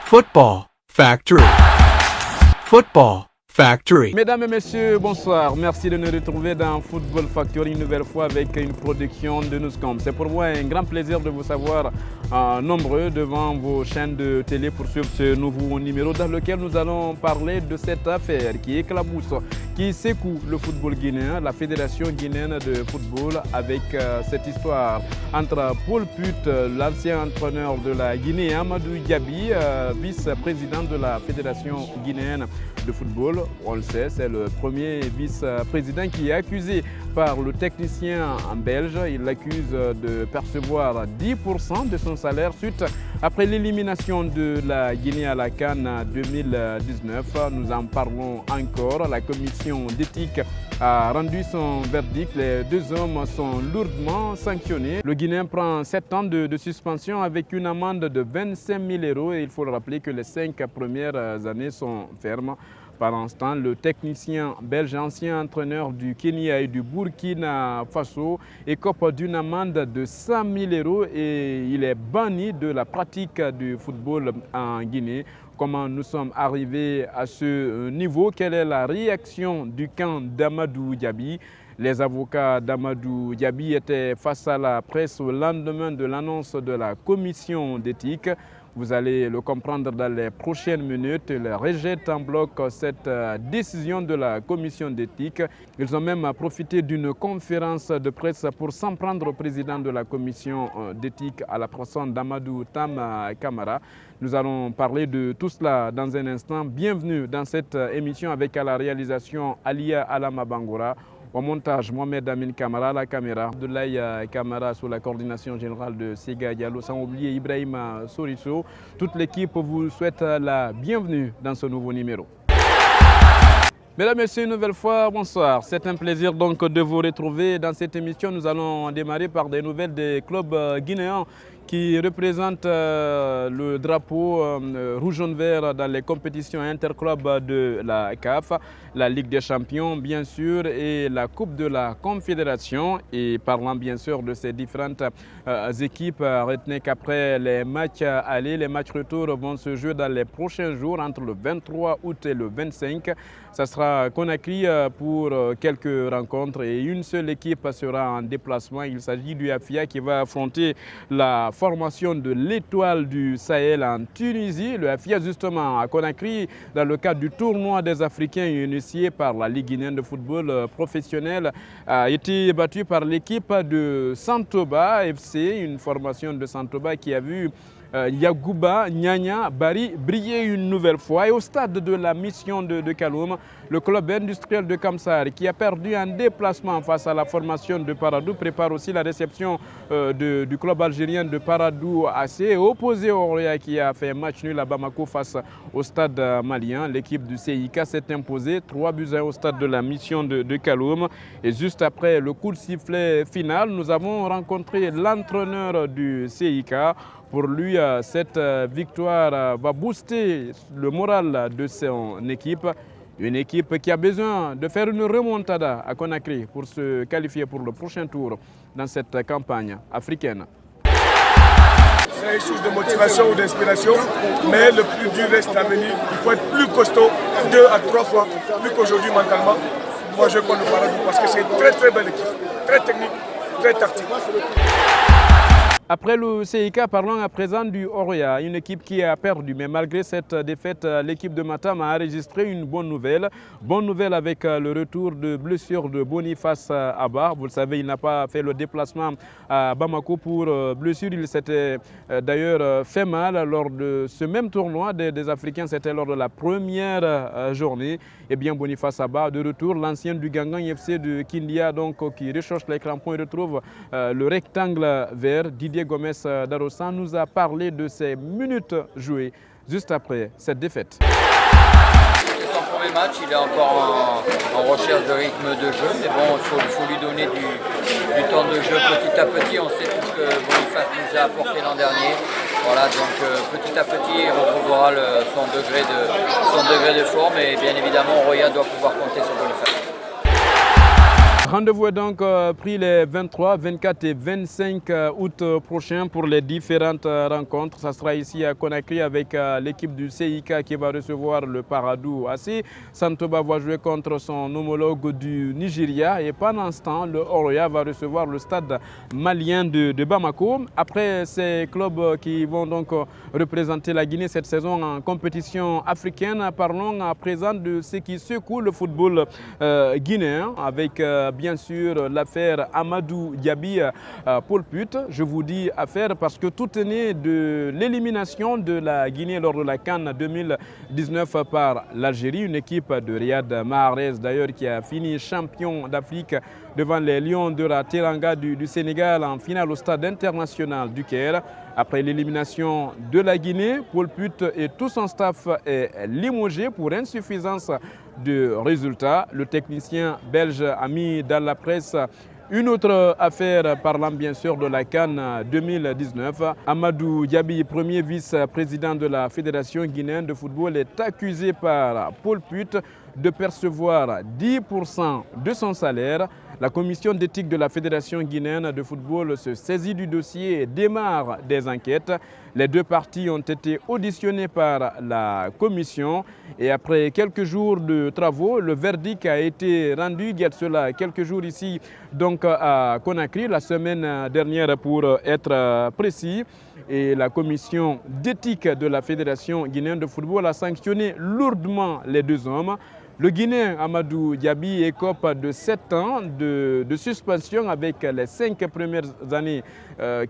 Football Factory. Football Factory. Mesdames et messieurs, bonsoir. Merci de nous retrouver dans Football Factory une nouvelle fois avec une production de Newscom. C'est pour moi un grand plaisir de vous savoir nombreux devant vos chaînes de télé pour suivre ce nouveau numéro dans lequel nous allons parler de cette affaire qui éclabousse, qui secoue le football guinéen, la Fédération guinéenne de football, avec cette histoire entre Paul Put, l'ancien entraîneur de la Guinée, Amadou Diaby, vice-président de la Fédération guinéenne de football. On le sait, c'est le premier vice-président qui est accusé par le technicien belge. Il l'accuse de percevoir 10% de son salaire suite après l'élimination de la Guinée à la CAN 2019. Nous en parlons encore. La commission d'éthique a rendu son verdict. Les deux hommes sont lourdement sanctionnés. Le Guinéen prend 7 ans de suspension avec une amende de 25 000 € et il faut le rappeler que les 5 premières années sont fermes. Pendant ce temps, le technicien belge, ancien entraîneur du Kenya et du Burkina Faso, écope d'une amende de 100 000 € et il est banni de la pratique du football en Guinée. Comment nous sommes arrivés à ce niveau? Quelle est la réaction du camp d'Amadou Diaby? Les avocats d'Amadou Diaby étaient face à la presse au lendemain de l'annonce de la commission d'éthique. Vous allez le comprendre dans les prochaines minutes. Ils rejettent en bloc cette décision de la commission d'éthique. Ils ont même profité d'une conférence de presse pour s'en prendre au président de la commission d'éthique à la personne d'Amadou Tam Camara. Nous allons parler de tout cela dans un instant. Bienvenue dans cette émission avec à la réalisation Alia Alama Bangoura. Au montage, Mohamed Amin Kamara, la caméra, Abdoulaye Kamara sous la coordination générale de Sega Diallo, sans oublier Ibrahima Soriso. Toute l'équipe vous souhaite la bienvenue dans ce nouveau numéro. Mesdames et messieurs, une nouvelle fois, bonsoir. C'est un plaisir donc de vous retrouver dans cette émission. Nous allons démarrer par des nouvelles des clubs guinéens qui représentent le drapeau rouge-jaune-vert dans les compétitions interclubs de la CAF, la Ligue des Champions bien sûr et la Coupe de la Confédération. Et parlant bien sûr de ces différentes équipes, retenez qu'après les matchs allés, les matchs retour vont se jouer dans les prochains jours entre le 23 août et le 25. Ça sera Conakry pour quelques rencontres et une seule équipe sera en déplacement. Il s'agit du AFIA qui va affronter la formation de l'Étoile du Sahel en Tunisie. Le AFIA justement à Conakry dans le cadre du tournoi des Africains initié par la Ligue guinéenne de football professionnel a été battu par l'équipe de Santoba FC, une formation de Santoba qui a vu Yagouba Nyanya Bari briller une nouvelle fois. Et au stade de la mission de Kaloum, le club industriel de Kamsar qui a perdu un déplacement face à la formation de Paradou prépare aussi la réception du club algérien de Paradou AC, opposé au Roya qui a fait un match nul à Bamako face au stade malien. L'équipe du CIK s'est imposée 3-1 au stade de la mission de Kaloum. Et juste après le coup de sifflet final, nous avons rencontré l'entraîneur du CIK. Pour lui, cette victoire va booster le moral de son équipe. Une équipe qui a besoin de faire une remontada à Conakry pour se qualifier pour le prochain tour dans cette campagne africaine. C'est une source de motivation ou d'inspiration, mais le plus dur reste à venir. Il faut être plus costaud, 2 à 3 fois, plus qu'aujourd'hui mentalement. Moi je compte le Paradou parce que c'est une très très belle équipe, très technique, très tactique. Après le CIK, parlons à présent du Oroya, une équipe qui a perdu. Mais malgré cette défaite, l'équipe de Matam a enregistré une bonne nouvelle. Bonne nouvelle avec le retour de blessure de Boniface Abba. Vous le savez, il n'a pas fait le déplacement à Bamako pour blessure. Il s'était d'ailleurs fait mal lors de ce même tournoi des Africains. C'était lors de la première journée. Et bien Boniface Abba de retour, l'ancien du Gangan FC de Kindia, donc qui recherche les crampons et retrouve le rectangle vert. Didier Gomes Darossa nous a parlé de ses minutes jouées juste après cette défaite. C'est son premier match, il est encore en recherche de rythme de jeu, mais bon, il faut lui donner du temps de jeu petit à petit. On sait tout ce que Boniface nous a apporté l'an dernier. Voilà, donc petit à petit, il retrouvera son degré de forme et bien évidemment, Roya doit pouvoir compter sur Boniface. Rendez-vous est donc pris les 23, 24 et 25 août prochains pour les différentes rencontres. Ça sera ici à Conakry avec l'équipe du CIK qui va recevoir le Paradou AC. Santoba va jouer contre son homologue du Nigeria et pendant ce temps, le Oroya va recevoir le stade malien de Bamako. Après ces clubs qui vont donc représenter la Guinée cette saison en compétition africaine, parlons à présent de ce qui secoue le football guinéen avec bien sûr l'affaire Amadou Diaby Paul Put. Je vous dis affaire parce que tout est né de l'élimination de la Guinée lors de la CAN 2019 par l'Algérie, une équipe de Riyad Mahrez d'ailleurs qui a fini champion d'Afrique devant les Lions de la Teranga du Sénégal en finale au stade international du Caire. Après l'élimination de la Guinée, Paul Put et tout son staff est limogé pour insuffisance de résultats. Le technicien belge a mis dans la presse une autre affaire parlant bien sûr de la CAN 2019. Amadou Diaby, premier vice-président de la Fédération guinéenne de football, est accusé par Paul Put de percevoir 10% de son salaire. La commission d'éthique de la Fédération guinéenne de football se saisit du dossier et démarre des enquêtes. Les deux parties ont été auditionnées par la commission et après quelques jours de travaux, le verdict a été rendu il y a cela quelques jours ici donc à Conakry la semaine dernière pour être précis. Et la commission d'éthique de la Fédération guinéenne de football a sanctionné lourdement les deux hommes. Le Guinéen Amadou Diaby écope de 7 ans de suspension avec les 5 premières années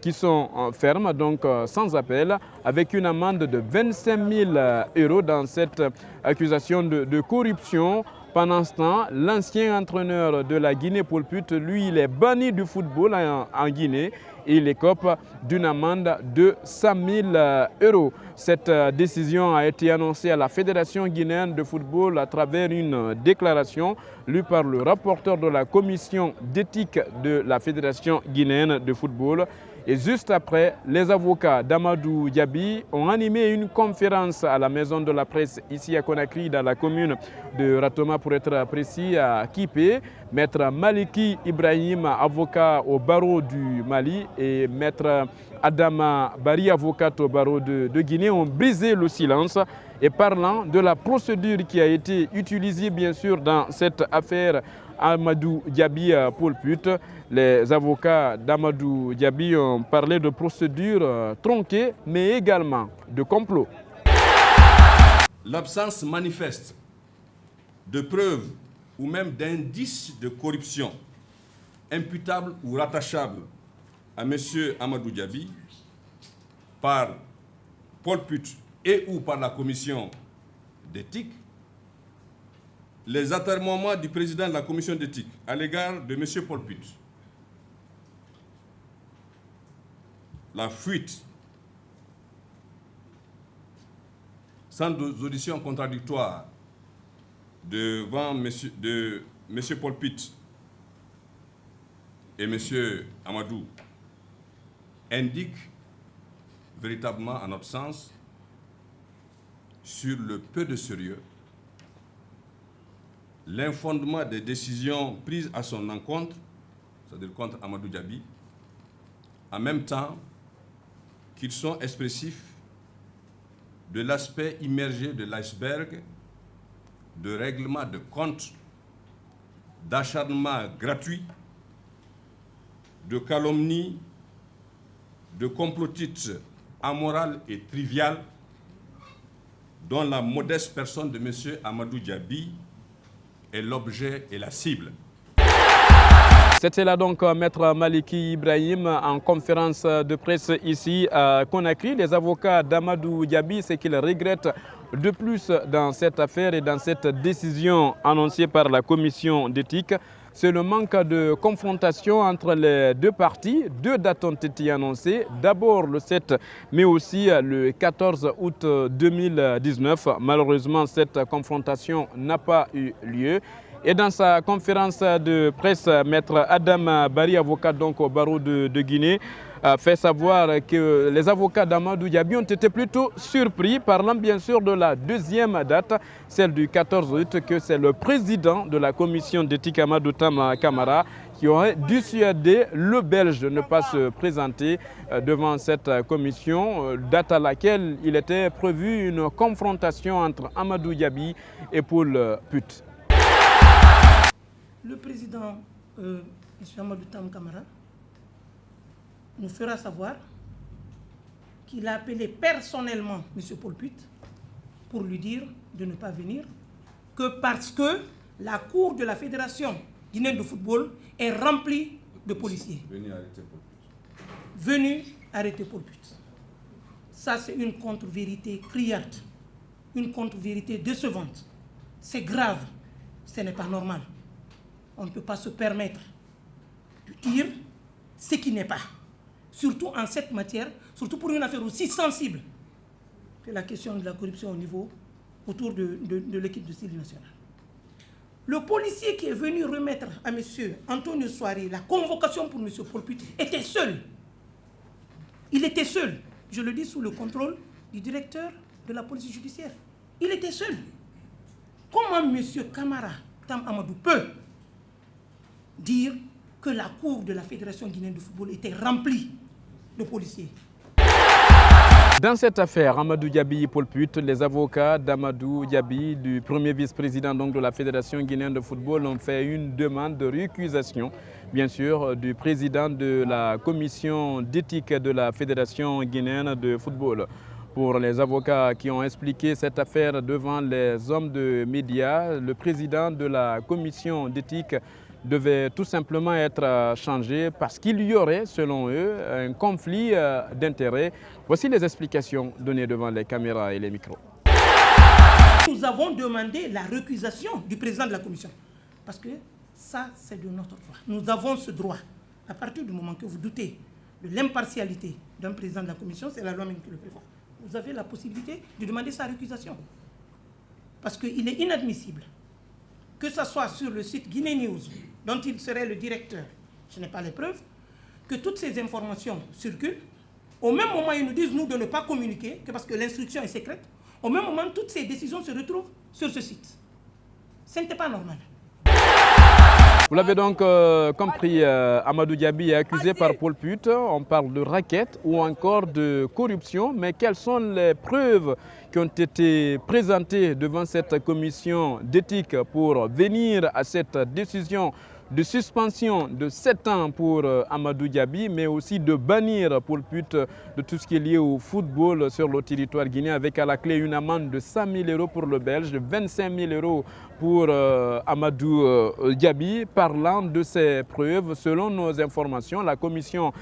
qui sont fermes, donc sans appel, avec une amende de 25 000 € dans cette accusation de corruption. Pendant ce temps, l'ancien entraîneur de la Guinée, Paul Put, lui, il est banni du football en Guinée et il écope d'une amende de 100 000 €. Cette décision a été annoncée à la Fédération guinéenne de football à travers une déclaration lue par le rapporteur de la commission d'éthique de la Fédération guinéenne de football. Et juste après, les avocats d'Amadou Diaby ont animé une conférence à la maison de la presse ici à Conakry, dans la commune de Ratoma pour être précis, à Kipé. Maître Maliki Ibrahim, avocat au barreau du Mali, et Maître Adama Bari, avocat au barreau de Guinée, ont brisé le silence et parlant de la procédure qui a été utilisée bien sûr dans cette affaire Amadou Diaby Paul Put. Les avocats d'Amadou Diaby ont parlé de procédures tronquées, mais également de complot. L'absence manifeste de preuves ou même d'indices de corruption imputables ou rattachables à M. Amadou Diaby par Paul Put et ou par la commission d'éthique, les atermoiements du président de la commission d'éthique à l'égard de M. Paul Put, la fuite sans audition contradictoire devant M. Paul Put et M. Amadou indiquent véritablement, à notre sens, sur le peu de sérieux, l'infondement des décisions prises à son encontre, c'est-à-dire contre Amadou Diaby, en même temps qu'ils sont expressifs de l'aspect immergé de l'iceberg de règlement de comptes, d'acharnement gratuit, de calomnie, de complotisme amoral et trivial dont la modeste personne de M. Amadou Diaby est l'objet et la cible. C'était là donc Maître Maliki Ibrahim en conférence de presse ici à Conakry. Les avocats d'Amadou Diaby, ce qu'ils regrettent de plus dans cette affaire et dans cette décision annoncée par la commission d'éthique, c'est le manque de confrontation entre les deux parties. Deux dates ont été annoncées, d'abord le 7 mais aussi le 14 août 2019. Malheureusement, cette confrontation n'a pas eu lieu. Et dans sa conférence de presse, Maître Adam Bari, avocat donc au barreau de Guinée, a fait savoir que les avocats d'Amadou Diaby ont été plutôt surpris, parlant bien sûr de la deuxième date, celle du 14 août, que c'est le président de la commission d'éthique Amadou Tam Camara qui aurait dissuadé le Belge de ne pas se présenter devant cette commission, date à laquelle il était prévu une confrontation entre Amadou Diaby et Paul Put. Le président, M. Amadou Tam Camara, nous fera savoir qu'il a appelé personnellement M. Paul Put pour lui dire de ne pas venir, que parce que la cour de la Fédération guinéenne de football est remplie de policiers. Venu arrêter Paul Put. Ça, c'est une contre-vérité criarde, une contre-vérité décevante. C'est grave, ce n'est pas normal. On ne peut pas se permettre de dire ce qui n'est pas. Surtout en cette matière, surtout pour une affaire aussi sensible que la question de la corruption au niveau autour de l'équipe de style national. Le policier qui est venu remettre à M. Antonio Soiré la convocation pour M. Paul Put était seul. Il était seul. Je le dis sous le contrôle du directeur de la police judiciaire. Il était seul. Comment M. Camara Tam Amadou peut dire que la cour de la Fédération guinéenne de football était remplie de policiers? Dans cette affaire, Amadou Diaby et Paul Put, les avocats d'Amadou Diaby, du premier vice-président de la Fédération guinéenne de football, ont fait une demande de récusation, bien sûr, du président de la commission d'éthique de la Fédération guinéenne de football. Pour les avocats qui ont expliqué cette affaire devant les hommes de médias, le président de la commission d'éthique devait tout simplement être changé parce qu'il y aurait, selon eux, un conflit d'intérêts. Voici les explications données devant les caméras et les micros. Nous avons demandé la récusation du président de la commission parce que ça, c'est de notre droit. Nous avons ce droit. À partir du moment que vous doutez de l'impartialité d'un président de la commission, c'est la loi même qui le prévoit. Vous avez la possibilité de demander sa récusation. Parce qu'il est inadmissible que ce soit sur le site Guinée News, dont il serait le directeur, je n'ai pas les preuves, que toutes ces informations circulent. Au même moment, ils nous disent, nous, de ne pas communiquer, que parce que l'instruction est secrète. Au même moment, toutes ces décisions se retrouvent sur ce site. Ce n'était pas normal. Vous l'avez donc compris, Amadou Diaby est accusé par Paul Put. On parle de racket ou encore de corruption. Mais quelles sont les preuves qui ont été présentées devant cette commission d'éthique pour venir à cette décision de suspension de 7 ans pour Amadou Diaby, mais aussi de bannir Paul Put de tout ce qui est lié au football sur le territoire guinéen, avec à la clé une amende de 100 000 € pour le Belge, 25 000 € pour Amadou Diaby. Parlant de ces preuves, selon nos informations, la commission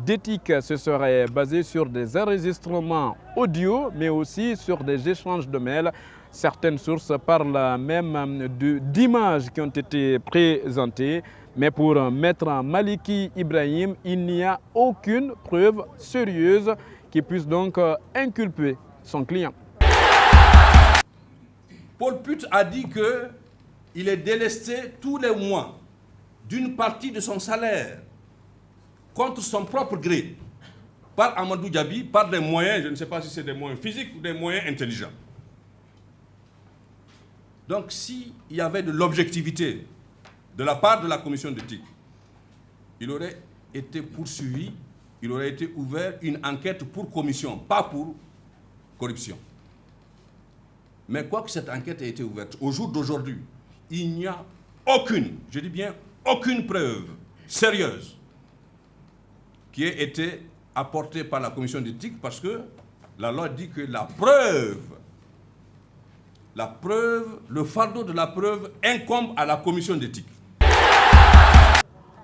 d'éthique se serait basée sur des enregistrements audio, mais aussi sur des échanges de mails. Certaines sources parlent même d'images qui ont été présentées. Mais pour Maître Maliki Ibrahim, il n'y a aucune preuve sérieuse qui puisse donc inculper son client. Paul Put a dit qu'il est délesté tous les mois d'une partie de son salaire contre son propre gré par Amadou Diaby, par des moyens, je ne sais pas si c'est des moyens physiques ou des moyens intelligents. Donc, s'il y avait de l'objectivité de la part de la commission d'éthique, il aurait été poursuivi, il aurait été ouvert une enquête pour commission, pas pour corruption. Mais quoi que cette enquête ait été ouverte, au jour d'aujourd'hui, il n'y a aucune, je dis bien aucune preuve sérieuse qui ait été apportée par la commission d'éthique parce que la loi dit que la preuve, le fardeau de la preuve incombe à la commission d'éthique.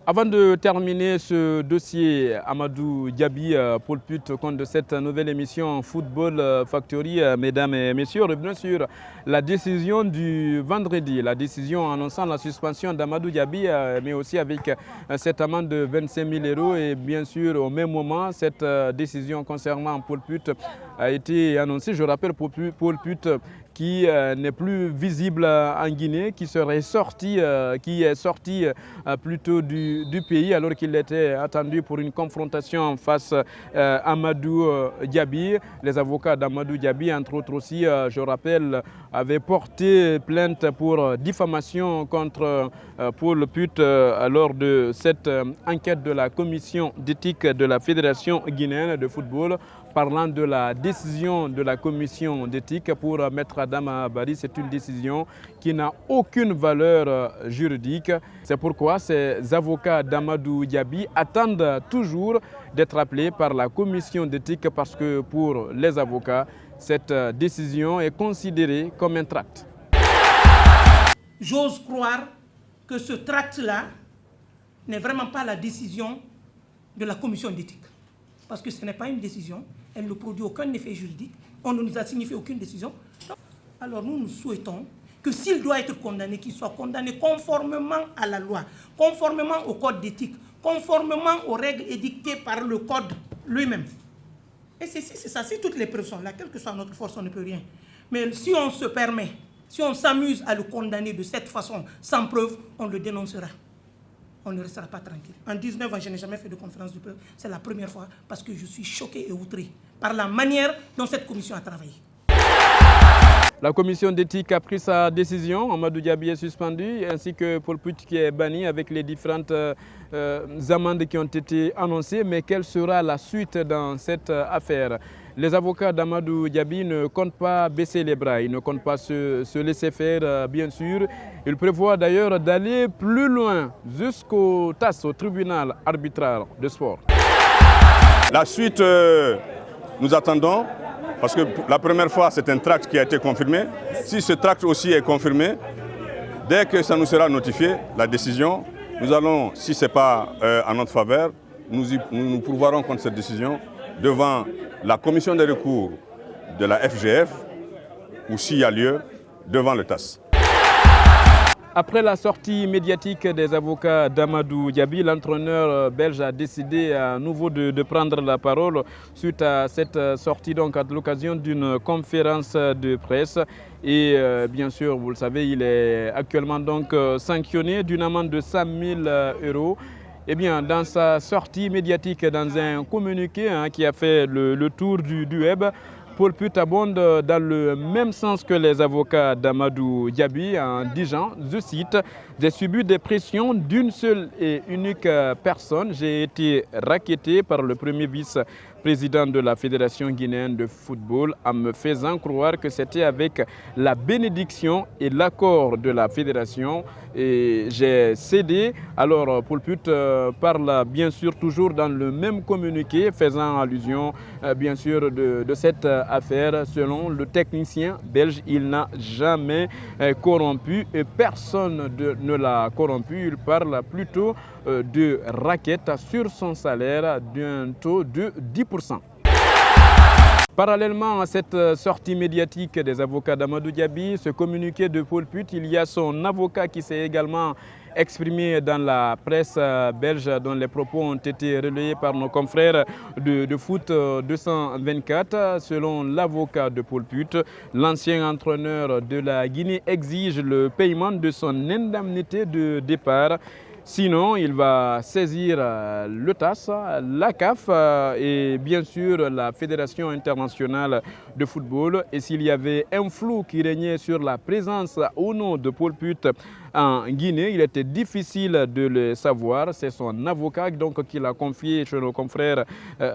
Avant de terminer ce dossier, Amadou Diaby, Paul Put, compte de cette nouvelle émission Football Factory, mesdames et messieurs, revenons sur la décision du vendredi, la décision annonçant la suspension d'Amadou Diaby, mais aussi avec cette amende de 25 000 € et bien sûr au même moment, cette décision concernant Paul Put a été annoncée. Je rappelle Paul Put qui n'est plus visible en Guinée, qui est sorti plutôt du pays alors qu'il était attendu pour une confrontation face à Amadou Diaby. Les avocats d'Amadou Diaby, entre autres aussi, je rappelle, avaient porté plainte pour diffamation contre Paul Put lors de cette enquête de la commission d'éthique de la Fédération guinéenne de football, parlant de la décision de la commission d'éthique pour mettre Adama Barry. C'est une décision qui n'a aucune valeur juridique. C'est pourquoi ces avocats d'Amadou Diaby attendent toujours d'être appelés par la commission d'éthique parce que pour les avocats, cette décision est considérée comme un tract. J'ose croire que ce tract-là n'est vraiment pas la décision de la commission d'éthique. Parce que ce n'est pas une décision, elle ne produit aucun effet juridique, on ne nous a signifié aucune décision. Alors nous souhaitons que s'il doit être condamné, qu'il soit condamné conformément à la loi, conformément au code d'éthique, conformément aux règles édictées par le code lui-même. Et c'est ça, si toutes les preuves sont là, quelle que soit notre force, on ne peut rien. Mais si on se permet, si on s'amuse à le condamner de cette façon, sans preuve, on le dénoncera. On ne restera pas tranquille. En 19 ans, je n'ai jamais fait de conférence de preuve. C'est la première fois parce que je suis choqué et outré par la manière dont cette commission a travaillé. La commission d'éthique a pris sa décision. Amadou Diaby est suspendu, ainsi que Paul Put qui est banni avec les différentes amendes qui ont été annoncées. Mais quelle sera la suite dans cette affaire? Les avocats d'Amadou Diaby ne comptent pas baisser les bras, ils ne comptent pas se laisser faire, bien sûr. Ils prévoient d'ailleurs d'aller plus loin, jusqu'au TAS, au tribunal arbitral de sport. La suite, nous attendons, parce que la première fois, c'est un tract qui a été confirmé. Si ce tract aussi est confirmé, dès que ça nous sera notifié, la décision, nous allons, si ce n'est pas en notre faveur, nous pourvoirons contre cette décision devant la commission des recours de la FGF, ou s'il y a lieu, devant le TAS. Après la sortie médiatique des avocats d'Amadou Diaby, l'entraîneur belge a décidé à nouveau de prendre la parole suite à cette sortie, donc à l'occasion d'une conférence de presse. Et bien sûr, vous le savez, il est actuellement donc sanctionné d'une amende de 100 000 €. Eh bien, dans sa sortie médiatique, dans un communiqué qui a fait le tour du web, Paul Put abonde dans le même sens que les avocats d'Amadou Diaby en disant, je cite, « J'ai subi des pressions d'une seule et unique personne. J'ai été racketté par le premier vice-président de la Fédération guinéenne de football en me faisant croire que c'était avec la bénédiction et l'accord de la Fédération. Et j'ai cédé. » Alors Paul Put parle bien sûr toujours dans le même communiqué, faisant allusion bien sûr de cette affaire. Selon le technicien belge, il n'a jamais corrompu et personne ne l'a corrompu. Il parle plutôt de racket sur son salaire d'un taux de 10%. Parallèlement à cette sortie médiatique des avocats d'Amadou Diaby, ce communiqué de Paul Put, il y a son avocat qui s'est également exprimé dans la presse belge, dont les propos ont été relayés par nos confrères de Foot 224. Selon l'avocat de Paul Put, l'ancien entraîneur de la Guinée exige le paiement de son indemnité de départ. Sinon, il va saisir le TAS, la CAF et bien sûr la Fédération internationale de football. Et s'il y avait un flou qui régnait sur la présence ou non de Paul Put en Guinée, il était difficile de le savoir. C'est son avocat donc, qui l'a confié chez nos confrères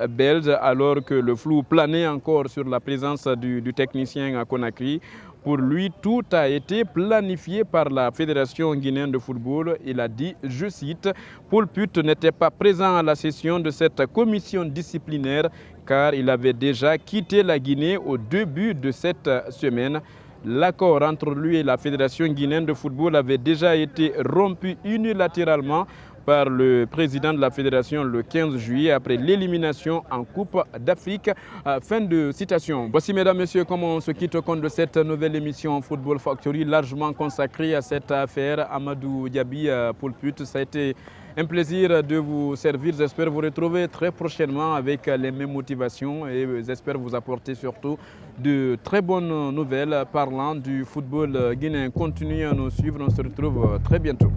belges alors que le flou planait encore sur la présence du technicien à Conakry. Pour lui, tout a été planifié par la Fédération guinéenne de football. Il a dit, je cite, « Paul Put n'était pas présent à la session de cette commission disciplinaire car il avait déjà quitté la Guinée au début de cette semaine. L'accord entre lui et la Fédération guinéenne de football avait déjà été rompu unilatéralement par le président de la fédération le 15 juillet après l'élimination en Coupe d'Afrique. » Fin de citation. Voici, mesdames, messieurs, comment on se quitte au compte de cette nouvelle émission Football Factory, largement consacrée à cette affaire Amadou Diaby, Paul Put. Ça a été un plaisir de vous servir. J'espère vous retrouver très prochainement avec les mêmes motivations et j'espère vous apporter surtout de très bonnes nouvelles parlant du football guinéen. Continuez à nous suivre, on se retrouve très bientôt.